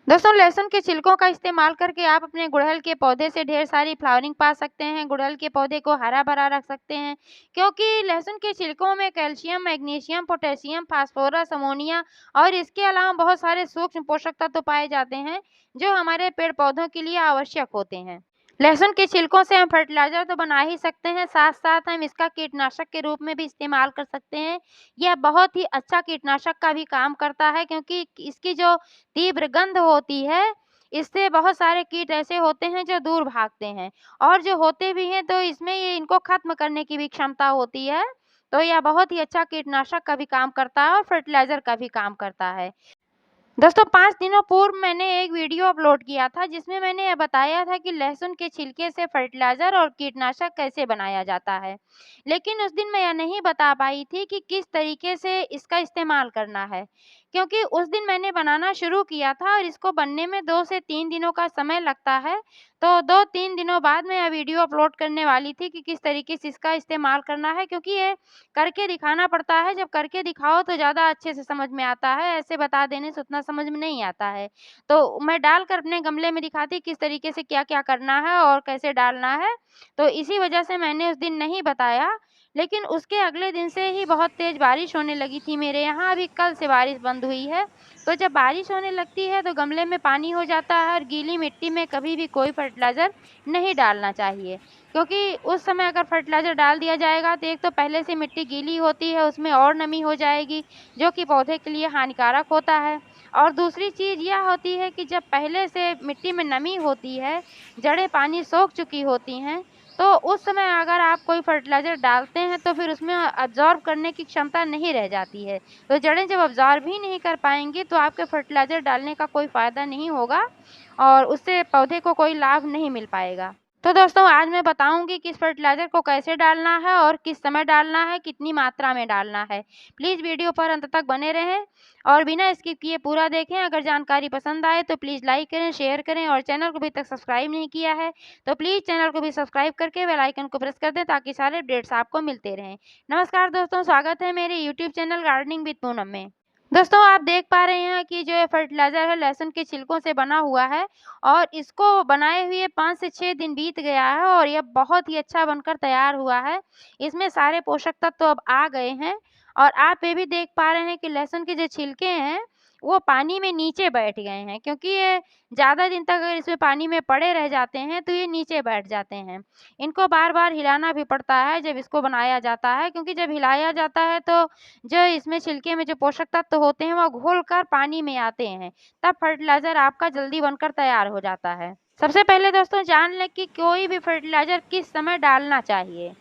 दोस्तों लहसुन के छिलकों का इस्तेमाल करके आप अपने गुड़हल के पौधे से ढेर सारी फ्लावरिंग पा सकते हैं। गुड़हल के पौधे को हरा-भरा रख सकते हैं क्योंकि लहसुन के छिलकों में calcium, magnesium, potassium, phosphorus, ammonia और इसके अलावा बहुत सारे सूक्ष्म पोषक तत्व पाए जाते हैं, जो हमारे पेड़-पौधों के लिए आवश्यक होते हैं। लहसुन के छिलकों से हम फर्टिलाइज़र तो बना ही सकते हैं, साथ-साथ हम इसका कीटनाशक के रूप में भी इस्तेमाल कर सकते हैं। यह बहुत ही अच्छा कीटनाशक का भी काम करता है क्योंकि इसकी जो तीव्र गंध होती है, इससे बहुत सारे कीट ऐसे होते हैं जो दूर भागते हैं और जो होते भी हैं तो इसमें ये इनको ख़त्म करने की भी क्षमता होती है। तो यह बहुत ही अच्छा कीटनाशक का भी काम करता है और फर्टिलाइज़र का भी काम करता है। दोस्तों 5 दिनों पूर्व मैंने एक वीडियो अपलोड किया था जिसमें मैंने यह बताया था कि लहसुन के छिलके से फर्टिलाइज़र और कीटनाशक कैसे बनाया जाता है। लेकिन उस दिन मैं यह नहीं बता पाई थी कि किस तरीके से इसका इस्तेमाल करना है, क्योंकि उस दिन मैंने बनाना शुरू किया था और इसको बनने में 2 से 3 दिनों का समय लगता है। तो 2-3 दिनों बाद मैं यह वीडियो अपलोड करने वाली थी कि किस तरीके से इसका इस्तेमाल करना है क्योंकि ये करके दिखाना पड़ता है। जब करके दिखाओ तो ज़्यादा अच्छे से समझ में आता है, ऐसे बता देने से उतना समझ में नहीं आता है। तो मैं डालकर अपने गमले में दिखाती किस तरीके से क्या-क्या करना है और कैसे डालना है, तो इसी वजह से मैंने उस दिन नहीं बताया। लेकिन उसके अगले दिन से ही बहुत तेज़ बारिश होने लगी थी मेरे यहाँ, अभी कल से बारिश बंद हुई है। तो जब बारिश होने लगती है तो गमले में पानी हो जाता है और गीली मिट्टी में कभी भी कोई फर्टिलाइज़र नहीं डालना चाहिए। क्योंकि उस समय अगर फर्टिलाइज़र डाल दिया जाएगा तो एक तो पहले से मिट्टी गीली होती है, उसमें और नमी हो जाएगी, जो कि पौधे के लिए हानिकारक होता है। और दूसरी चीज़ यह होती है कि जब पहले से मिट्टी में नमी होती है, जड़ें पानी सोख चुकी होती हैं, तो उस समय अगर आप कोई फर्टिलाइज़र डालते हैं तो फिर उसमें अब्ज़ॉर्ब करने की क्षमता नहीं रह जाती है। तो जड़ें जब अब्ज़ॉर्ब ही नहीं कर पाएँगी तो आपके फर्टिलाइज़र डालने का कोई फ़ायदा नहीं होगा और उससे पौधे को कोई लाभ नहीं मिल पाएगा। तो दोस्तों आज मैं बताऊंगी कि इस फर्टिलाइज़र को कैसे डालना है और किस समय डालना है, कितनी मात्रा में डालना है। प्लीज़ वीडियो पर अंत तक बने रहें और बिना स्किप किए पूरा देखें। अगर जानकारी पसंद आए तो प्लीज़ लाइक करें, शेयर करें और चैनल को अभी तक सब्सक्राइब नहीं किया है तो प्लीज़ चैनल को भी सब्सक्राइब करके बेल आइकन को प्रेस कर दें ताकि सारे अपडेट्स आपको मिलते रहें। नमस्कार दोस्तों, स्वागत है मेरे YouTube channel gardening with Poonam में। दोस्तों आप देख पा रहे हैं कि जो ये फर्टिलाइज़र है लहसुन के छिलकों से बना हुआ है और इसको बनाए हुए 5 से 6 दिन बीत गया है और यह बहुत ही अच्छा बनकर तैयार हुआ है। इसमें सारे पोषक तत्व अब आ गए हैं और आप ये भी देख पा रहे हैं कि लहसुन के जो छिलके हैं, वो पानी में नीचे बैठ गए हैं क्योंकि ये ज़्यादा दिन तक अगर इसमें पानी में पड़े रह जाते हैं, तो ये नीचे बैठ जाते हैं। इनको बार-बार हिलाना भी पड़ता है जब इसको बनाया जाता है क्योंकि जब हिलाया जाता है तो जो इसमें छिलके में जो पोषक तत्व होते हैं, वो घुलकर पानी में आते हैं। तब फर्टिलाइज़र आपका जल्दी बनकर तैयार हो जाता है। सबसे पहले दोस्तों जान लें कि कोई भी फर्टिलाइज़र किस समय डालना चाहिए।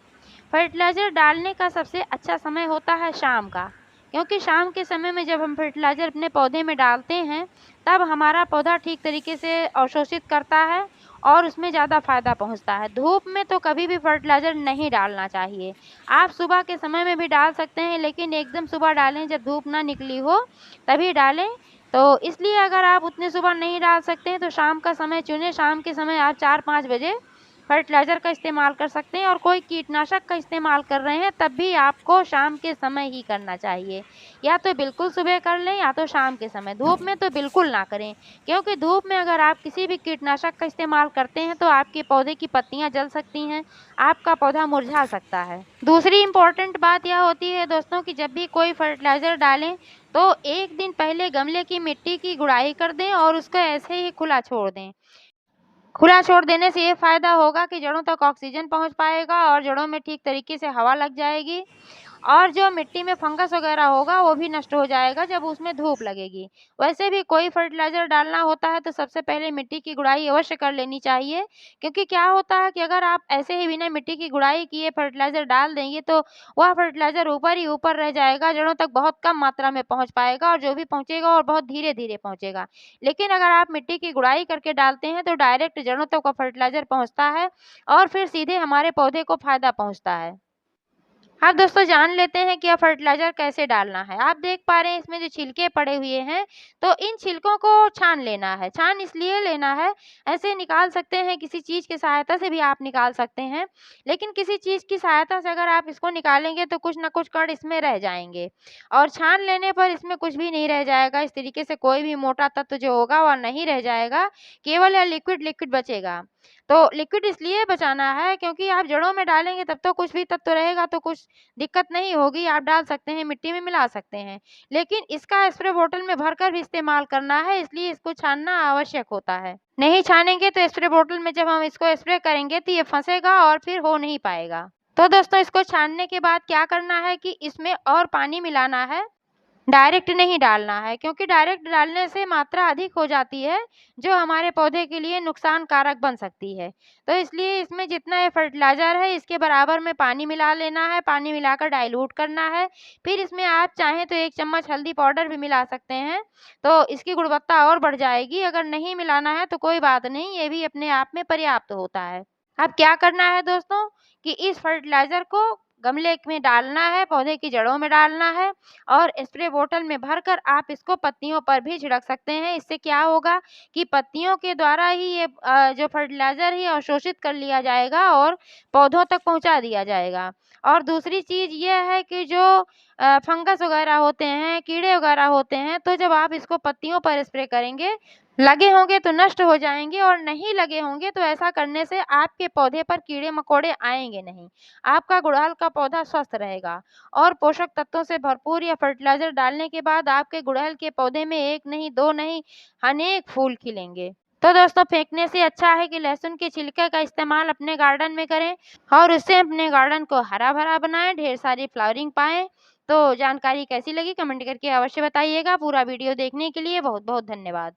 फर्टिलाइज़र डालने का सबसे अच्छा समय होता है शाम का, क्योंकि शाम के समय में जब हम फर्टिलाइज़र अपने पौधे में डालते हैं, तब हमारा पौधा ठीक तरीके से अवशोषित करता है और उसमें ज़्यादा फ़ायदा पहुंचता है। धूप में तो कभी भी फर्टिलाइज़र नहीं डालना चाहिए। आप सुबह के समय में भी डाल सकते हैं, लेकिन एकदम सुबह डालें जब धूप ना निकली हो, तभी डालें। तो इसलिए अगर आप उतने सुबह नहीं डाल सकते हैं, तो शाम का समय चुनें। शाम के समय आप 4-5 बजे फर्टिलाइज़र का इस्तेमाल कर सकते हैं और कोई कीटनाशक का इस्तेमाल कर रहे हैं तब भी आपको शाम के समय ही करना चाहिए। या तो बिल्कुल सुबह कर लें या तो शाम के समय, धूप में तो बिल्कुल ना करें क्योंकि धूप में अगर आप किसी भी कीटनाशक का इस्तेमाल करते हैं तो आपके पौधे की पत्तियां जल सकती हैं, आपका पौधा मुरझा सकता है। दूसरी इम्पोर्टेंट बात यह होती है दोस्तों कि जब भी कोई फर्टिलाइज़र डालें तो 1 दिन पहले गमले की मिट्टी की गुड़ाई कर दें और उसको ऐसे ही खुला छोड़ दें। खुला छोड़ देने से ये फ़ायदा होगा कि जड़ों तक ऑक्सीजन पहुँच पाएगा और जड़ों में ठीक तरीके से हवा लग जाएगी और जो मिट्टी में फंगस वगैरह होगा वो भी नष्ट हो जाएगा जब उसमें धूप लगेगी। वैसे भी कोई फर्टिलाइज़र डालना होता है तो सबसे पहले मिट्टी की गुड़ाई अवश्य कर लेनी चाहिए क्योंकि क्या होता है कि अगर आप ऐसे ही बिना मिट्टी की गुड़ाई किए फर्टिलाइज़र डाल देंगे तो वह फर्टिलाइज़र ऊपर ही ऊपर रह जाएगा, जड़ों तक बहुत कम मात्रा में पहुँच पाएगा और जो भी पहुँचेगा और बहुत धीरे-धीरे पहुँचेगा। लेकिन अगर आप मिट्टी की गुड़ाई करके डालते हैं तो डायरेक्ट जड़ों तक वो फर्टिलाइज़र पहुँचता है और फिर सीधे हमारे पौधे को फ़ायदा पहुँचता है। अब दोस्तों जान लेते हैं कि अब फर्टिलाइज़र कैसे डालना है। आप देख पा रहे हैं इसमें जो छिलके पड़े हुए हैं, तो इन छिलकों को छान लेना है। छान इसलिए लेना है, ऐसे निकाल सकते हैं, किसी चीज़ की सहायता से भी आप निकाल सकते हैं। लेकिन किसी चीज़ की सहायता से अगर आप इसको निकालेंगे तो कुछ न कुछ कण इसमें रह जाएँगे और छान लेने पर इसमें कुछ भी नहीं रह जाएगा। इस तरीके से कोई भी मोटा तत्व जो होगा वह नहीं रह जाएगा, केवल यह लिक्विड बचेगा। तो लिक्विड इसलिए बचाना है क्योंकि आप जड़ों में डालेंगे तब तो कुछ भी तत्व रहेगा, तो कुछ दिक्कत नहीं होगी, आप डाल सकते हैं, मिट्टी में मिला सकते हैं। लेकिन इसका स्प्रे बोतल में भरकर भी इस्तेमाल करना है, इसलिए इसको छानना आवश्यक होता है। नहीं छानेंगे तो स्प्रे बोतल में जब हम इसको स्प्रे करेंगे तो ये फँसेगा और फिर हो नहीं पाएगा। तो दोस्तों इसको छानने के बाद क्या करना है कि इसमें और पानी मिलाना है, डायरेक्ट नहीं डालना है, क्योंकि डायरेक्ट डालने से मात्रा अधिक हो जाती है, जो हमारे पौधे के लिए नुकसान कारक बन सकती है। तो इसलिए इसमें जितना ये फर्टिलाइज़र है इसके बराबर में पानी मिला लेना है, पानी मिलाकर डाइल्यूट करना है। फिर इसमें आप चाहें तो 1 चम्मच हल्दी पाउडर भी मिला सकते हैं, तो इसकी गुणवत्ता और बढ़ जाएगी। अगर नहीं मिलाना है तो कोई बात नहीं, ये भी अपने आप में पर्याप्त होता है। अब क्या करना है दोस्तों कि इस फर्टिलाइज़र को गमले में डालना है, पौधे की जड़ों में डालना है और स्प्रे बोतल में भरकर आप इसको पत्तियों पर भी छिड़क सकते हैं। इससे क्या होगा कि पत्तियों के द्वारा ही ये जो फर्टिलाइज़र है अवशोषित कर लिया जाएगा और पौधों तक पहुँचा दिया जाएगा। और दूसरी चीज़ ये है कि जो फंगस वगैरह होते हैं, कीड़े वगैरह होते हैं, तो जब आप इसको पत्तियों पर स्प्रे करेंगे, लगे होंगे तो नष्ट हो जाएँगे और नहीं लगे होंगे तो ऐसा करने से आपके पौधे पर कीड़े-मकोड़े आएँगे नहीं। आपका गुड़हल का पौधा स्वस्थ रहेगा और पोषक तत्वों से भरपूर या फर्टिलाइज़र डालने के बाद आपके गुड़हल के पौधे में 1 नहीं, 2 नहीं, अनेक फूल खिलेंगे। तो दोस्तों फेंकने से अच्छा है कि लहसुन के छिलके का इस्तेमाल अपने गार्डन में करें और उससे अपने गार्डन को हरा-भरा बनाएँ, ढेर सारी फ्लावरिंग पाएँ। तो जानकारी कैसी लगी कमेंट करके अवश्य बताइएगा। पूरा वीडियो देखने के लिए बहुत-बहुत धन्यवाद।